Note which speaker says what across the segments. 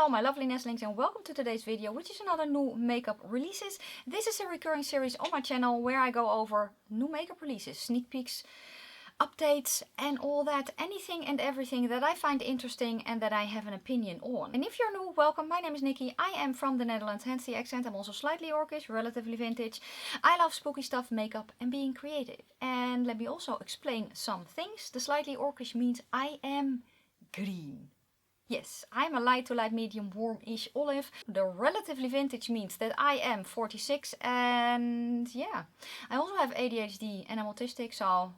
Speaker 1: Hello my lovely nestlings and welcome to today's video, which is another new makeup releases. This is a recurring series on my channel where I go over new makeup releases, sneak peeks, updates and all that, anything and everything that I find interesting and that I have an opinion on. And if you're new, welcome, my name is Nikki, I am from the Netherlands, hence the accent. I'm also slightly orcish, relatively vintage. I love spooky stuff, makeup and being creative. And let me also explain some things. The slightly orcish means I am green. Yes, I'm a light to light medium warm-ish olive. The relatively vintage means that I am 46 and yeah. I also have ADHD and I'm autistic, so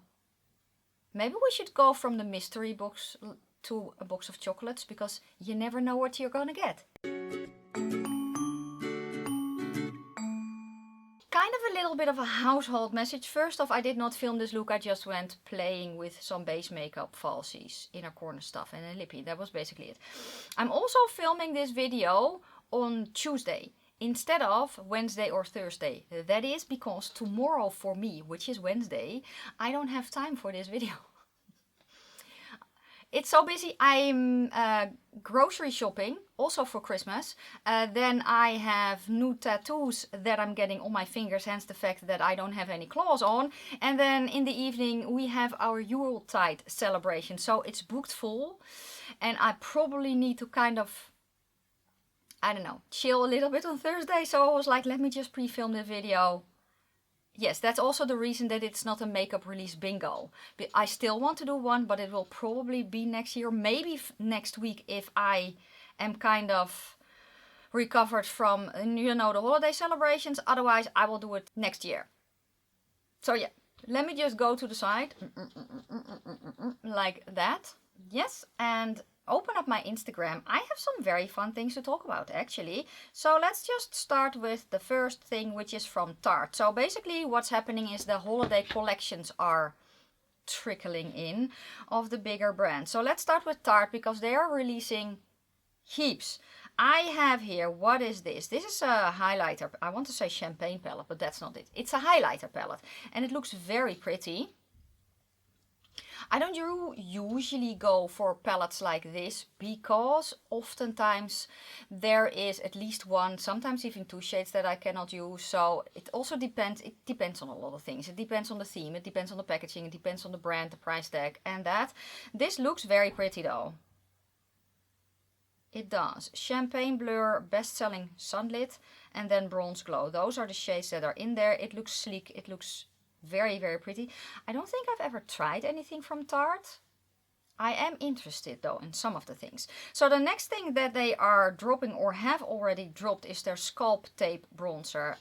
Speaker 1: maybe we should go from the mystery box to a box of chocolates, because you never know what you're gonna get. Kind of a little bit of a household message. First off, I did not film this look, I just went playing with some base makeup, falsies, inner corner stuff and a lippy. That was basically it. I'm also filming this video on Tuesday instead of Wednesday or Thursday. That is because tomorrow for me, which is Wednesday, I don't have time for this video. It's so busy. I'm grocery shopping, also for Christmas. Then I have new tattoos that I'm getting on my fingers, hence the fact that I don't have any claws on. And then in the evening we have our Yuletide celebration. So it's booked full. And I probably need to kind of, I don't know, chill a little bit on Thursday. So I was like, let me just pre-film the video. Yes, that's also the reason that it's not a makeup release bingo. I still want to do one, but it will probably be next year. Maybe next week if I am kind of recovered from, you know, the holiday celebrations. Otherwise, I will do it next year. So yeah, let me just go to the side. Like that. Yes, and open up my Instagram. I have some very fun things to talk about actually. So let's just start with the first thing, which is from Tarte. So basically what's happening is the holiday collections are trickling in of the bigger brands. So let's start with Tarte because they are releasing heaps. I have here, what is this? This is a highlighter. I want to say champagne palette, but that's not it. It's a highlighter palette and it looks very pretty. I don't usually go for palettes like this because oftentimes there is at least one, sometimes even two shades that I cannot use. So it also depends, it depends on a lot of things. It depends on the theme, it depends on the packaging, it depends on the brand, the price tag and that. This looks very pretty though. It does. Champagne Blur, best-selling Sunlit and then Bronze Glow. Those are the shades that are in there. It looks sleek, it looks very, very pretty. I don't think I've ever tried anything from Tarte. I am interested though in some of the things. So the next thing that they are dropping or have already dropped is their Sculpt Tape Bronzer.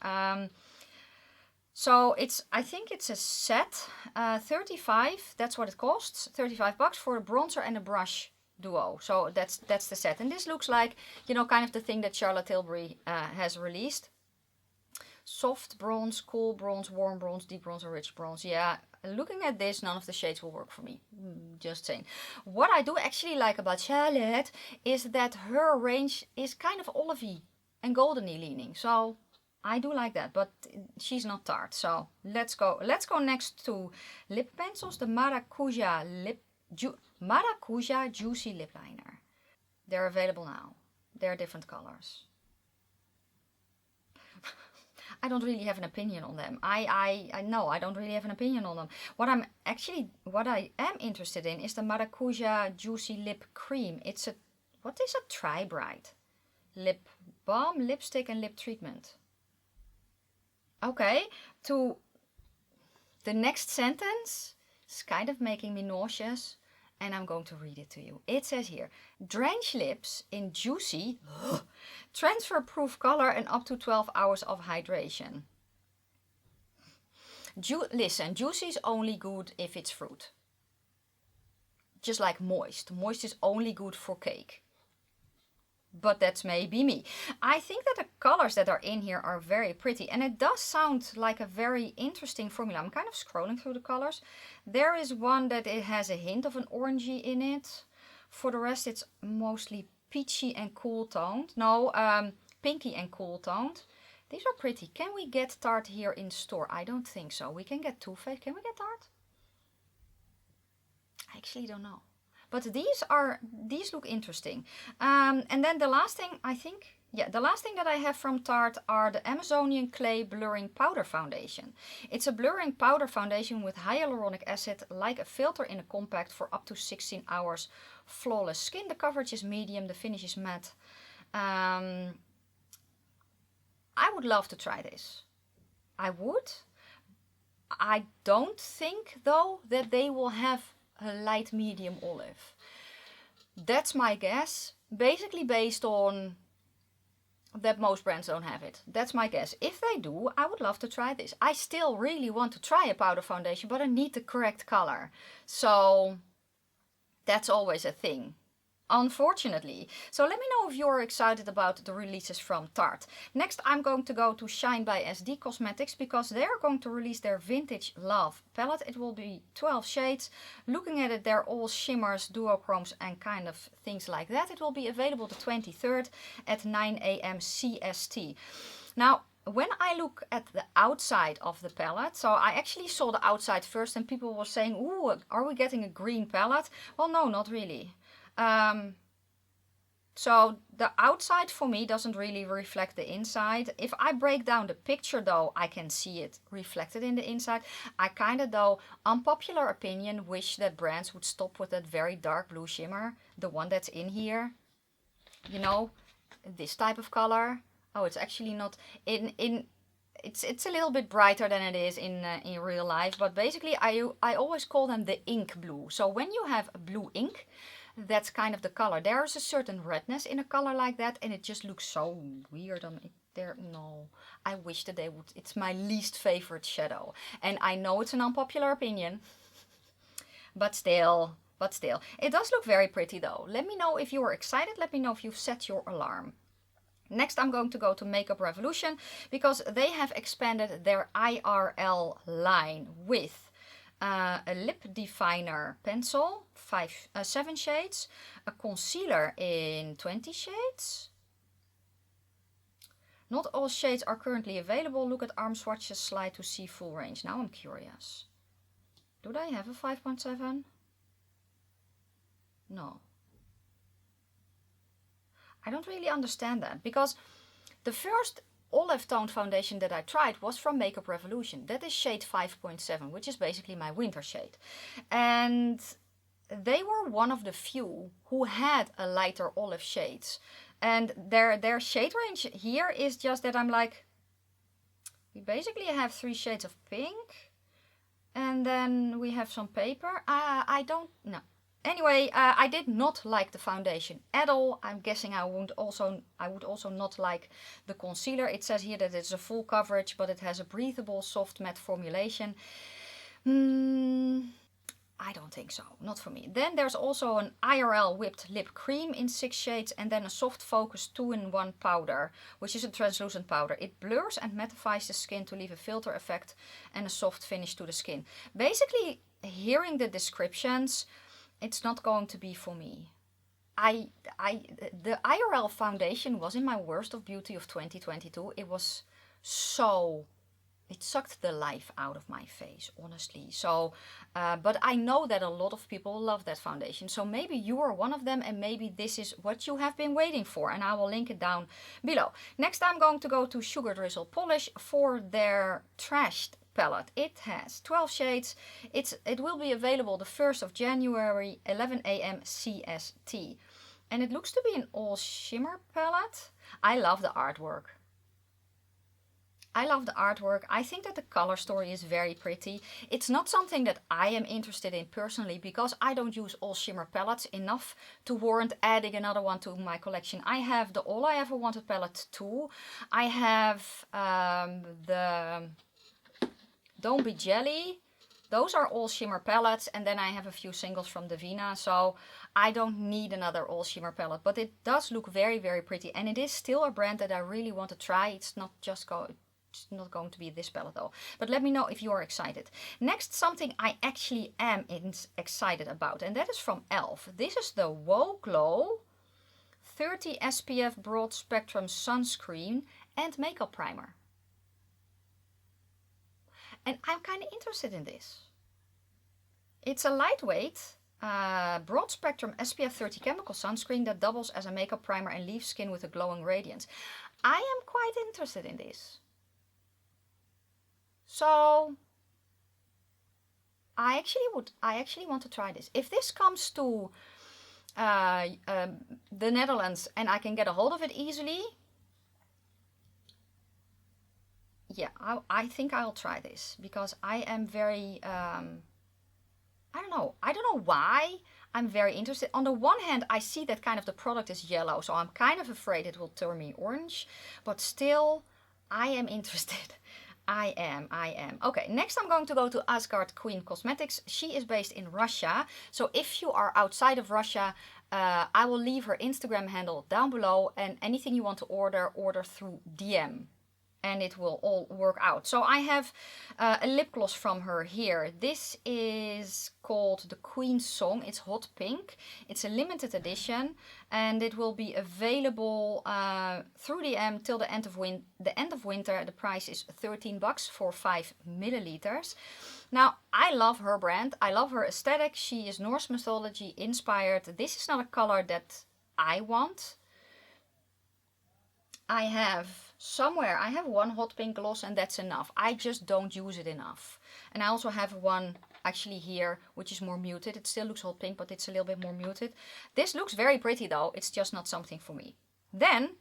Speaker 1: So I think it's a set, 35, that's what it costs, 35 bucks for a bronzer and a brush duo. So that's the set. And this looks like, you know, kind of the thing that Charlotte Tilbury has released. Soft bronze, cool bronze, warm bronze, deep bronze, or rich bronze. Yeah, looking at this, none of the shades will work for me. Just saying. What I do actually like about Charlotte is that her range is kind of olivey and goldeny leaning. So I do like that, but she's not Tarte. So let's go. Let's go next to lip pencils. The Maracuja Juicy Lip Liner. They're available now. They're different colors. I don't really have an opinion on them. I know I don't really have an opinion on them. What I am interested in is the Maracuja Juicy Lip Cream. It's a, what is a Tri-Bright? Lip balm, lipstick and lip treatment. Okay, to the next sentence is kind of making me nauseous. And I'm going to read it to you. It says here, drench lips in juicy, transfer-proof color and up to 12 hours of hydration. Listen, juicy is only good if it's fruit. Just like moist. Moist is only good for cake. But that's maybe me. I think that the colors that are in here are very pretty. And it does sound like a very interesting formula. I'm kind of scrolling through the colors. There is one that it has a hint of an orangey in it. For the rest it's mostly peachy and cool toned. No, pinky and cool toned. These are pretty. Can we get Tarte here in store? I don't think so. We can get Too Faced. Can we get Tarte? I actually don't know. But these look interesting. And then the last thing, I think, yeah, the last thing that I have from Tarte are the Amazonian Clay Blurring Powder Foundation. It's a blurring powder foundation with hyaluronic acid, like a filter in a compact, for up to 16 hours. Flawless skin. The coverage is medium, the finish is matte. I would love to try this. I would. I don't think, though, that they will have a light medium olive. That's my guess, basically based on that most brands don't have it. That's my guess. If they do, I would love to try this. I still really want to try a powder foundation, but I need the correct color. So that's always a thing, unfortunately. So let me know if you're excited about the releases from Tarte. Next, I'm going to go to Shine by SD Cosmetics, because they're going to release their Vintage Love palette. It will be 12 shades. Looking at it, they're all shimmers, duochromes and kind of things like that. It will be available the 23rd at 9 AM CST. Now, when I look at the outside of the palette, so I actually saw the outside first and people were saying, ooh, are we getting a green palette? Well, no, not really. So the outside for me doesn't really reflect the inside. If I break down the picture though, I can see it reflected in the inside. I kind of, though, unpopular opinion, wish that brands would stop with that very dark blue shimmer. The one that's in here. You know, this type of color. Oh, it's actually not it's a little bit brighter than it is in real life. But basically I always call them the ink blue. So when you have blue ink, that's kind of the color. There is a certain redness in a color like that, and it just looks so weird on it. There, no, I wish that they would. It's my least favorite shadow, and I know it's an unpopular opinion, but still, it does look very pretty though. Let me know if you are excited. Let me know if you've set your alarm. Next, I'm going to go to Makeup Revolution, because they have expanded their IRL line with a lip definer pencil, 7 shades, a concealer in 20 shades. Not all shades are currently available. Look at arm swatches slide to see full range. Now I'm curious. Do they have a 5.7? No. I don't really understand that, because the first olive toned foundation that I tried was from Makeup Revolution. That is shade 5.7, which is basically my winter shade. And they were one of the few who had a lighter olive shades. And their shade range here is just that I'm like, we basically have 3 shades of pink. And then we have some paper. I don't know. Anyway, I did not like the foundation at all. I'm guessing I would also not like the concealer. It says here that it's a full coverage, but it has a breathable, soft matte formulation. I don't think so. Not for me. Then there's also an IRL whipped lip cream in 6 shades, and then a soft focus 2-in-1 powder, which is a translucent powder. It blurs and mattifies the skin to leave a filter effect and a soft finish to the skin. Basically, hearing the descriptions, it's not going to be for me. The IRL foundation was in my worst of beauty of 2022. It was so, it sucked the life out of my face, honestly. So, but I know that a lot of people love that foundation. So maybe you are one of them, and maybe this is what you have been waiting for. And I will link it down below. Next, I'm going to go to Sugar Drizzle Polish for their Trashed palette. It has 12 shades. It will be available the 1st of January, 11 AM CST. And it looks to be an all shimmer palette. I love the artwork. I think that the color story is very pretty. It's not something that I am interested in personally, because I don't use all shimmer palettes enough to warrant adding another one to my collection. I have the All I Ever Wanted palette too. I have the Don't Be Jelly. Those are all shimmer palettes, and then I have a few singles from Davina, so I don't need another all shimmer palette. But it does look very, very pretty, and it is still a brand that I really want to try. It's not going to be this palette though. But let me know if you are excited. Next, something I actually am excited about, and that is from e.l.f. This is the Wow Glow 30 SPF Broad Spectrum Sunscreen and Makeup Primer. And I'm kind of interested in this. It's a lightweight broad spectrum SPF 30 chemical sunscreen that doubles as a makeup primer and leaves skin with a glowing radiance. I am quite interested in this. So I actually want to try this. If this comes to the Netherlands and I can get a hold of it easily, yeah, I think I'll try this, because I am very, I don't know why I'm very interested. On the one hand, I see that kind of the product is yellow, so I'm kind of afraid it will turn me orange, but still, I am interested. I am. Okay, next I'm going to go to Asgard Queen Cosmetics. She is based in Russia. So if you are outside of Russia, I will leave her Instagram handle down below, and anything you want to order, order through DM. And it will all work out. So I have a lip gloss from her here. This is called the Queen Song. It's hot pink. It's a limited edition, and it will be available through DM till the end of winter. The price is $13 for 5 milliliters. Now, I love her brand. I love her aesthetic. She is Norse mythology inspired. This is not a color that I want. I have one hot pink gloss, and that's enough. I just don't use it enough. And I also have one actually here, which is more muted. It still looks hot pink, but it's a little bit more muted. This looks very pretty though. It's just not something for me. Then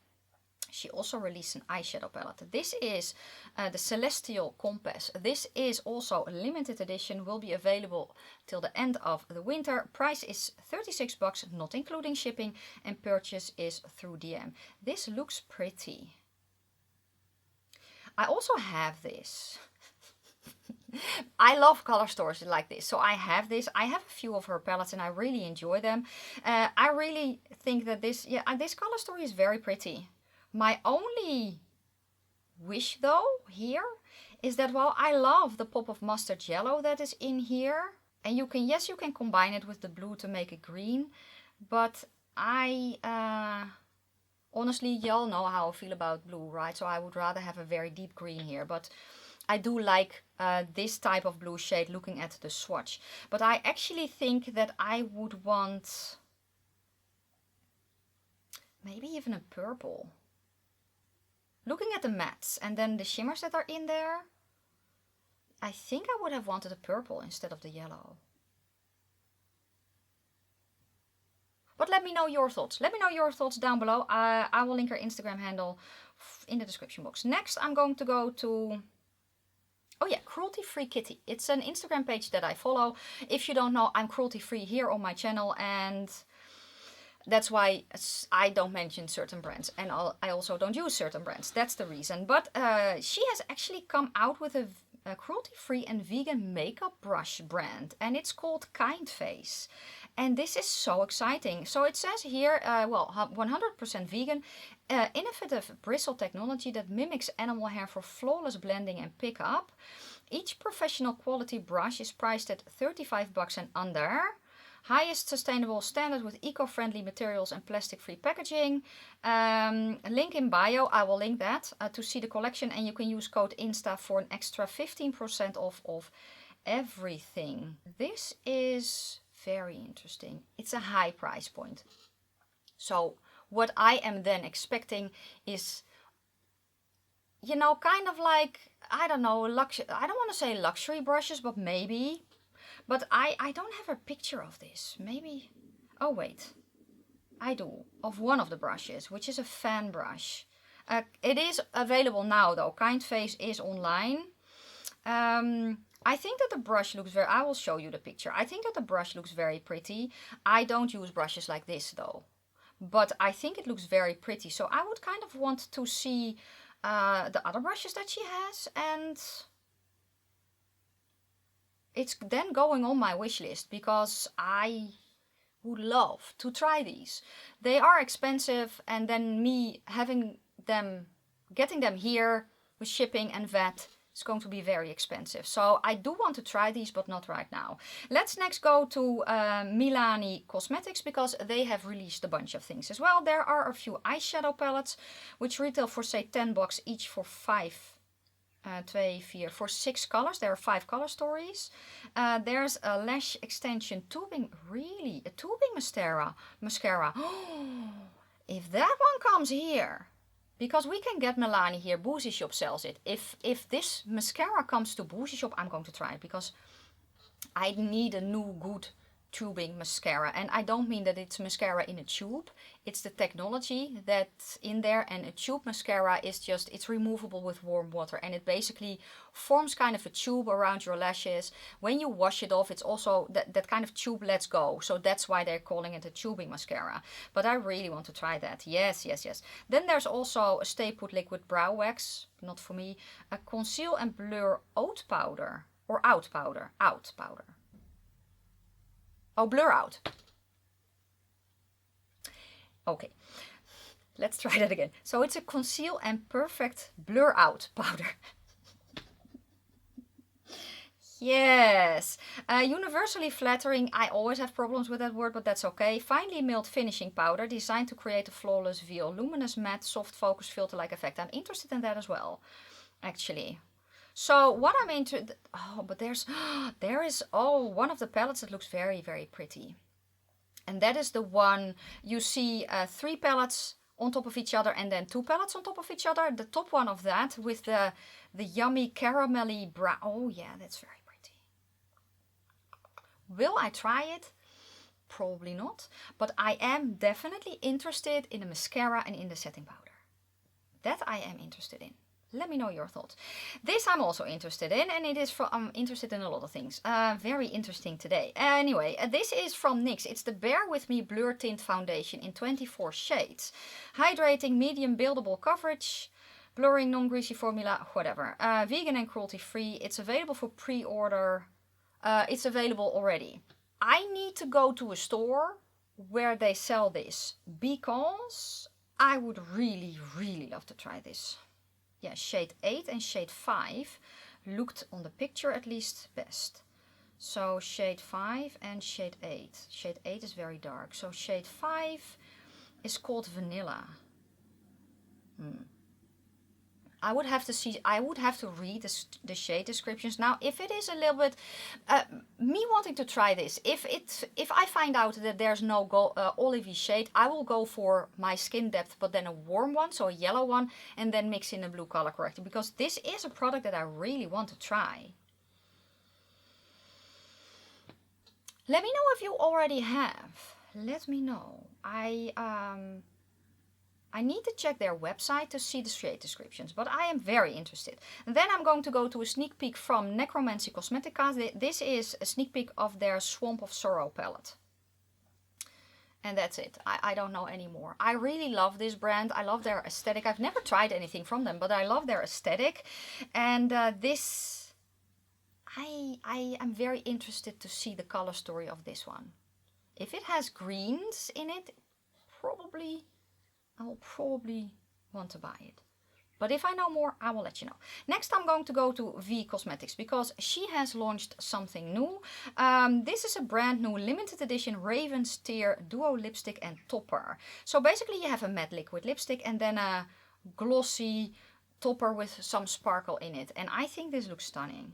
Speaker 1: she also released an eyeshadow palette. This is the Celestial Compass. This is also a limited edition, will be available till the end of the winter. Price is $36, not including shipping, and purchase is through DM. This looks pretty. I also have this. I love color stores like this, so I have this. I have a few of her palettes and I really enjoy them. I really think that this color story is very pretty. My only wish though here is that while I love the pop of mustard yellow that is in here, and you can combine it with the blue to make it green, but I honestly, y'all know how I feel about blue, right? So I would rather have a very deep green here, but I do like this type of blue shade looking at the swatch. But I actually think that I would want maybe even a purple. Looking at the mattes and then the shimmers that are in there, I think I would have wanted a purple instead of the yellow. But let me know your thoughts. Let me know your thoughts down below. I will link her Instagram handle in the description box. Next, I'm going to go to, oh yeah, Cruelty Free Kitty. It's an Instagram page that I follow. If you don't know, I'm cruelty free here on my channel, and that's why I don't mention certain brands, and I also don't use certain brands. That's the reason. But she has actually come out with a cruelty-free and vegan makeup brush brand, and it's called Kind Face. And this is so exciting. So it says here, 100% vegan, innovative bristle technology that mimics animal hair for flawless blending and pickup. Each professional quality brush is priced at $35 and under. Highest sustainable standard with eco-friendly materials and plastic-free packaging. Link in bio, I will link that to see the collection, and you can use code INSTA for an extra 15% off of everything. This is very interesting. It's a high price point. So what I am then expecting is, you know, kind of like, I don't know, I don't want to say luxury brushes, but maybe. But I don't have a picture of this. Maybe, oh wait, I do, of one of the brushes, which is a fan brush. It is available now though. Kind Face is online. I think that the brush looks very, I will show you the picture. I think that the brush looks very pretty. I don't use brushes like this though. But I think it looks very pretty. So I would kind of want to see the other brushes that she has, and it's then going on my wish list because I would love to try these. They are expensive, and then me having them, getting them here with shipping and VAT, is going to be very expensive. So I do want to try these, but not right now. Let's next go to Milani Cosmetics, because they have released a bunch of things as well. There are a few eyeshadow palettes, which retail for say $10 each for 5 2, 4, for 6 colors. There are 5 color stories. There's a lash extension tubing, really, a tubing mascara. If that one comes here, because we can get Milani here, Boozy Shop sells it. If this mascara comes to Boozy Shop, I'm going to try it, because I need a new good tubing mascara. And I don't mean that it's mascara in a tube. It's the technology that's in there, and a tube mascara is just, it's removable with warm water, and it basically forms kind of a tube around your lashes. When you wash it off, it's also, that kind of tube lets go. So that's why they're calling it a tubing mascara. But I really want to try that. Yes, yes, yes. Then there's also a Stay Put liquid brow wax. Not for me. A conceal and blur oat powder. Or out powder. Out powder. Oh, blur out. Okay, let's try that again. So it's a conceal and perfect blur out powder. Yes, universally flattering. I always have problems with that word, but that's okay. Finely milled finishing powder designed to create a flawless veil. Luminous matte soft focus filter-like effect. I'm interested in that as well, actually. So what I'm interested, oh, but there is, oh, one of the palettes that looks very, very pretty. And that is the one, you see 3 palettes on top of each other and then 2 palettes on top of each other. The top one of that with the yummy caramelly brown. Oh yeah, that's very pretty. Will I try it? Probably not. But I am definitely interested in the mascara and in the setting powder. That I am interested in. Let me know your thoughts. This I'm also interested in, and it is from, I'm interested in a lot of things. Very interesting today. Anyway, this is from NYX. It's the Bear With Me Blur Tint Foundation in 24 shades. Hydrating, medium buildable coverage, blurring, non-greasy formula, whatever. Vegan and cruelty free. It's available for pre-order. It's available already. I need to go to a store where they sell this, because I would really, really love to try this. Yeah, shade 8 and shade 5 looked on the picture at least best. So shade 5 and shade 8. Shade 8 is very dark. So shade 5 is called Vanilla. I would have to read the shade descriptions. Now, if it is a little bit, me wanting to try this, if I find out that there's no olivey shade, I will go for my skin depth, but then a warm one, so a yellow one, and then mix in a blue color corrector, because this is a product that I really want to try. Let me know if you already have. Let me know. I need to check their website to see the shade descriptions, but I am very interested. And then I'm going to go to a sneak peek from Necromancy Cosmetica. This is a sneak peek of their Swamp of Sorrow palette. And that's it. I don't know anymore. I really love this brand. I love their aesthetic. I've never tried anything from them, but I love their aesthetic. And this, I am very interested to see the color story of this one. If it has greens in it, I'll probably want to buy it. But if I know more, I will let you know. Next, I'm going to go to V Cosmetics, because she has launched something new. This is a brand new limited edition Raven's Tear Duo Lipstick and Topper. So basically you have a matte liquid lipstick and then a glossy topper with some sparkle in it. And I think this looks stunning.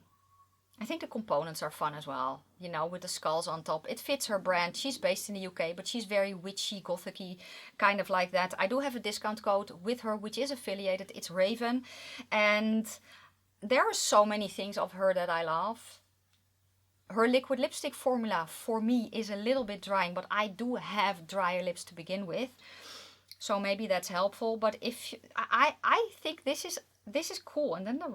Speaker 1: I think the components are fun as well, you know, with the skulls on top. It fits her brand. She's based in the UK, but she's very witchy, gothic-y, kind of like that. I do have a discount code with her, which is affiliated. It's Raven. And there are so many things of her that I love. Her liquid lipstick formula, for me, is a little bit drying, but I do have drier lips to begin with. So maybe that's helpful. But if I think this is cool. And then the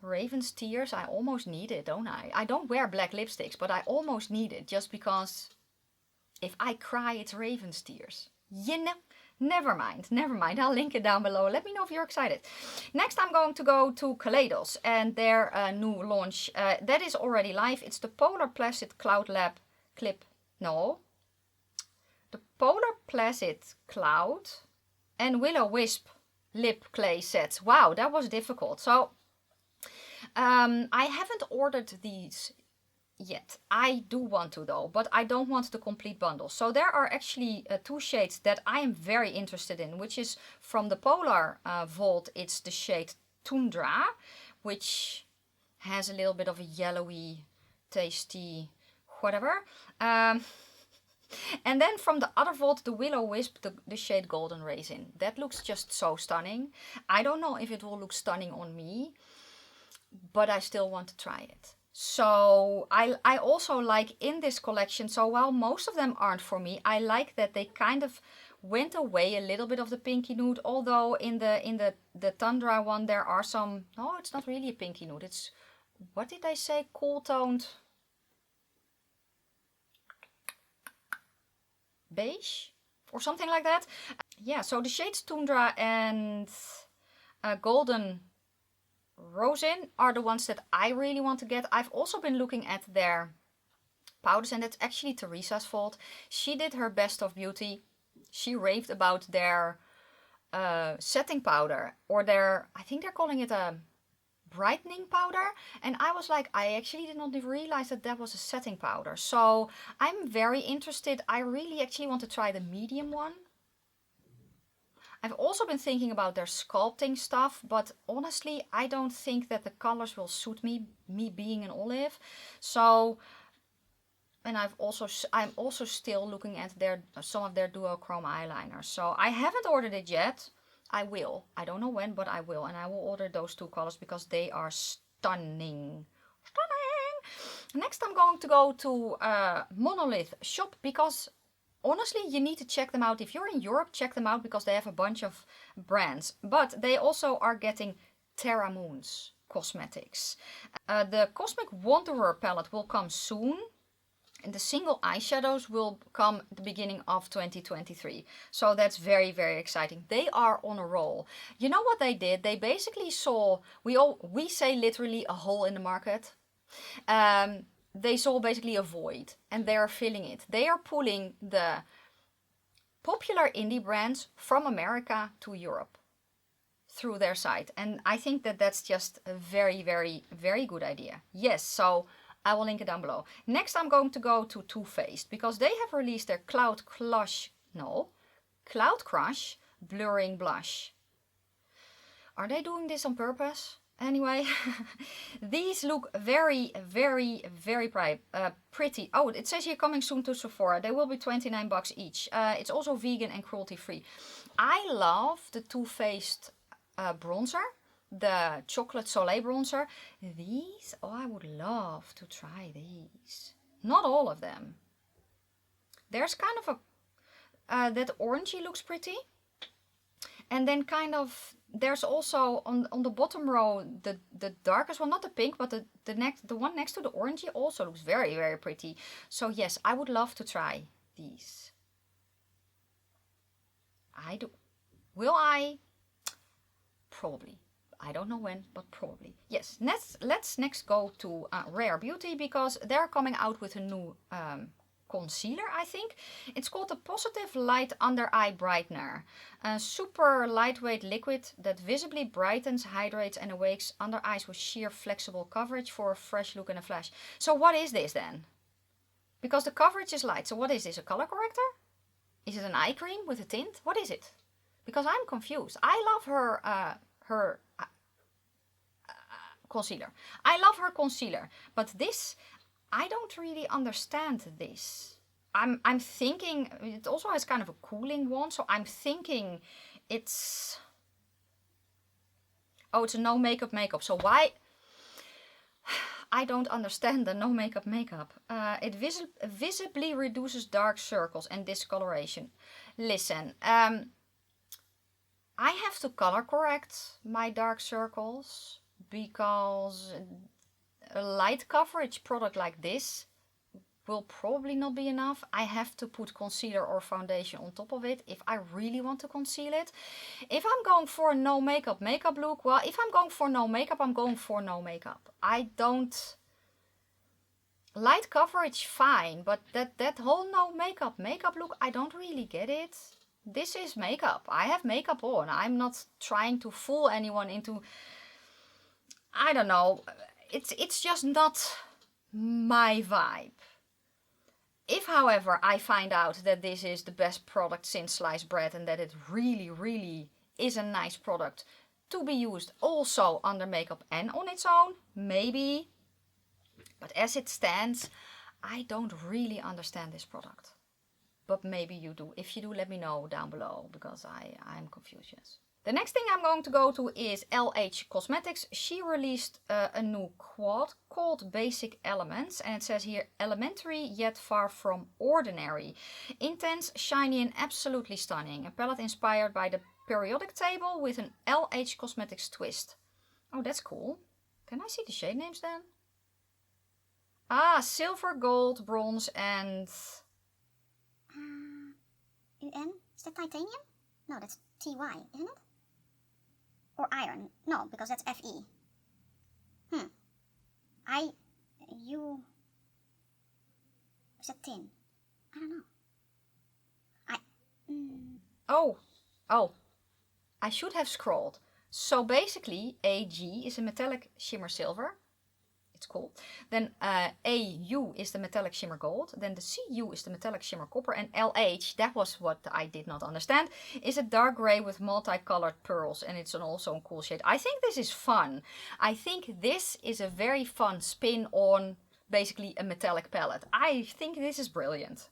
Speaker 1: Raven's Tears, I almost need it, don't I? I don't wear black lipsticks, but I almost need it, just because if I cry, it's Raven's Tears. You know, never mind. I'll link it down below. Let me know if you're excited. Next, I'm going to go to Kaleidos and their new launch. That is already live. It's the Polar Placid Cloud Lab Clip. No. The Polar Placid Cloud and Willow Wisp Lip Clay Sets. Wow, that was difficult. So I haven't ordered these yet. I do want to though, but I don't want the complete bundle. So there are actually 2 shades that I am very interested in, which is from the Polar Vault. It's the shade Tundra, which has a little bit of a yellowy, tasty, whatever. And then from the other vault, the Willow Wisp, the shade Golden Raisin. That looks just so stunning. I don't know if it will look stunning on me, but I still want to try it. So I also like in this collection, so while most of them aren't for me, I like that they kind of went away a little bit of the pinky nude, although in the Tundra one there are some, no, it's not really a pinky nude, it's, what did they say, cool toned beige or something like that. Yeah, so the shades Tundra and Golden Rosin are the ones that I really want to get. I've also been looking at their powders, and that's actually Teresa's fault. She did her best of beauty. She raved about their setting powder, or their, I think they're calling it a brightening powder, and I was like, I actually did not realize that that was a setting powder. So I'm very interested. I really actually want to try the medium one. I've also been thinking about their sculpting stuff, but honestly I don't think that the colors will suit me being an olive. So, and I'm also still looking at some of their duochrome eyeliners. So I haven't ordered it yet. I will. I don't know when, but I will. And I will order those two colors because they are stunning. Stunning! Next I'm going to go to Monolith shop because honestly you need to check them out. If you're in Europe, check them out because they have a bunch of brands. But they also are getting Terra Moon's cosmetics. The Cosmic Wanderer palette will come soon. And the single eyeshadows will come at the beginning of 2023. So that's very, very exciting. They are on a roll. You know what they did? They basically saw, we say literally a hole in the market. They saw basically a void and they are filling it. They are pulling the popular indie brands from America to Europe through their site. And I think that that's just a very, very, very good idea. Yes, so I will link it down below. Next I'm going to go to Too Faced because they have released their Cloud Crush Blurring Blush. Are they doing this on purpose? Anyway, these look very, very, very pretty. Oh, it says here coming soon to Sephora. They will be 29 bucks each. It's also vegan and cruelty free. I love the Too Faced bronzer. The Chocolate Soleil bronzer. These, oh, I would love to try these. Not all of them. There's kind of a, that orangey looks pretty. And then kind of, there's also on the bottom row, the darkest one, not the pink, but the one next to the orangey also looks very, very pretty. So yes, I would love to try these. I do. Will I? Probably. I don't know when, but probably. Yes, let's next go to Rare Beauty because they're coming out with a new concealer, I think. It's called the Positive Light Under Eye Brightener. A super lightweight liquid that visibly brightens, hydrates and awakes under eyes with sheer flexible coverage for a fresh look in a flash. So what is this then? Because the coverage is light. So what is this, a color corrector? Is it an eye cream with a tint? What is it? Because I'm confused. I love her concealer. I love her concealer, but this, I don't really understand this. I'm thinking it also has kind of a cooling wand, so I'm thinking it's, oh, it's a no makeup makeup. So why? I don't understand the no makeup makeup. It visibly reduces dark circles and discoloration. Listen, I have to color correct my dark circles because a light coverage product like this will probably not be enough. I have to put concealer or foundation on top of it if I really want to conceal it. If I'm going for a no makeup makeup look, well, if I'm going for no makeup, I'm going for no makeup. I don't, light coverage fine, but that whole no makeup makeup look, I don't really get it. This is makeup. I have makeup on. I'm not trying to fool anyone into, I don't know, it's just not my vibe. If, however, I find out that this is the best product since sliced bread and that it really, really is a nice product to be used also under makeup and on its own, maybe. But as it stands, I don't really understand this product. But maybe you do. If you do, let me know down below, because I'm confused, yes. The next thing I'm going to go to is LH Cosmetics. She released a new quad called Basic Elements. And it says here, elementary yet far from ordinary. Intense, shiny and absolutely stunning. A palette inspired by the periodic table with an LH Cosmetics twist. Oh, that's cool. Can I see the shade names then? Ah, silver, gold, bronze and...
Speaker 2: UN? Is that titanium? No, that's TY, isn't it? Or iron? No, because that's FE. Is that tin? I don't know.
Speaker 1: Oh, I should have scrolled. So basically, AG is a metallic shimmer silver. It's cool. Then AU is the metallic shimmer gold. Then the CU is the metallic shimmer copper. And LH, that was what I did not understand, is a dark gray with multicolored pearls. And it's also a cool shade. I think this is fun. I think this is a very fun spin on basically a metallic palette. I think this is brilliant.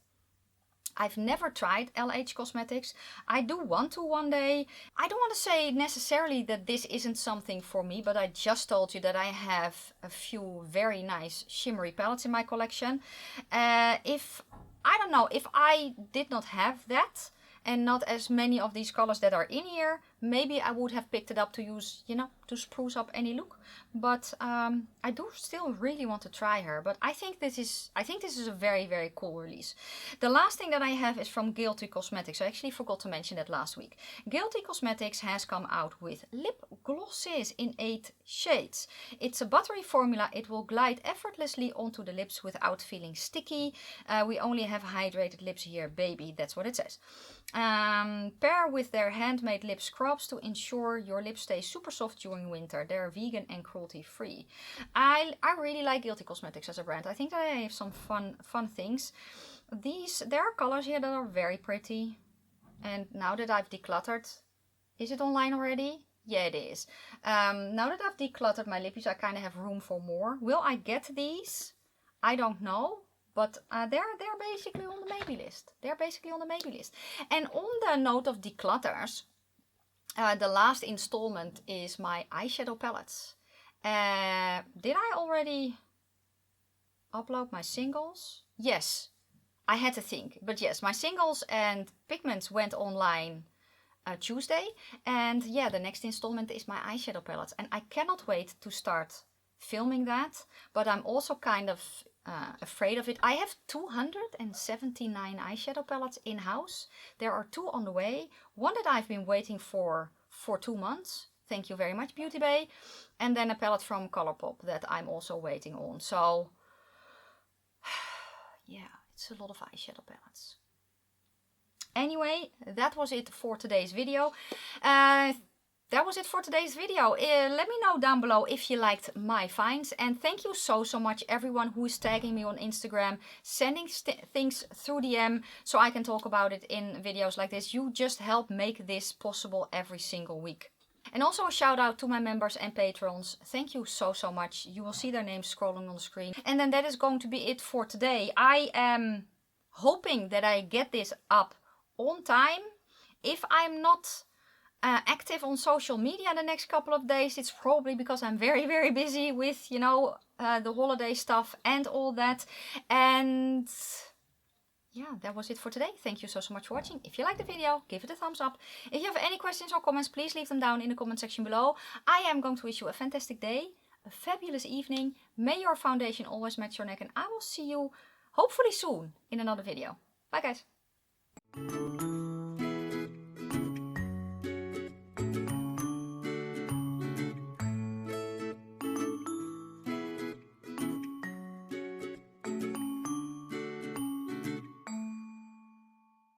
Speaker 1: I've never tried LH Cosmetics. I do want to one day. I don't want to say necessarily that this isn't something for me, but I just told you that I have a few very nice shimmery palettes in my collection. I don't know, if I did not have that and not as many of these colors that are in here, maybe I would have picked it up to use, you know, to spruce up any look. But I do still really want to try her. But I think this is a very, very cool release. The last thing that I have is from Guilty Cosmetics. I actually forgot to mention that last week. Guilty Cosmetics has come out with lip glosses in 8 shades. It's a buttery formula. It will glide effortlessly onto the lips without feeling sticky. We only have hydrated lips here, baby. That's what it says. Pair with their handmade lip scrubs to ensure your lips stay super soft during winter. They're vegan and cruelty free. I really like Guilty Cosmetics as a brand. I think that I have some fun things. There are colors here that are very pretty. And now that I've decluttered, is it online already? Yeah, it is. Now that I've decluttered my lippies, I kind of have room for more. Will I get these? I don't know. But they're basically on the maybe list. They're basically on the maybe list. And on the note of declutters, the last installment is my eyeshadow palettes. Did I already upload my singles? Yes, I had to think. But yes, my singles and pigments went online Tuesday. And yeah, the next installment is my eyeshadow palettes. And I cannot wait to start filming that. But I'm also kind of afraid of it. I have 279 eyeshadow palettes in-house. There are 2 on the way. One that I've been waiting for 2 months. Thank you very much, Beauty Bay. And then a palette from Colourpop that I'm also waiting on. So, yeah, it's a lot of eyeshadow palettes. Anyway, that was it for today's video. Let me know down below if you liked my finds. And thank you so much everyone who is tagging me on Instagram, sending things through DM so I can talk about it in videos like this. You just help make this possible every single week. And also a shout out to my members and patrons. Thank you so much. You will see their names scrolling on the screen. And then that is going to be it for today. I am hoping that I get this up on time. If I'm not active on social media the next couple of days, it's probably because I'm very busy with, you know, the holiday stuff and all that. And yeah, that was it for today. Thank you so much for watching. If you liked the video, give it a thumbs up. If you have any questions or comments, please leave them down in the comment section below. I am going to wish you a fantastic day, a fabulous evening. May your foundation always match your neck, and I will see you hopefully soon in another video. Bye guys.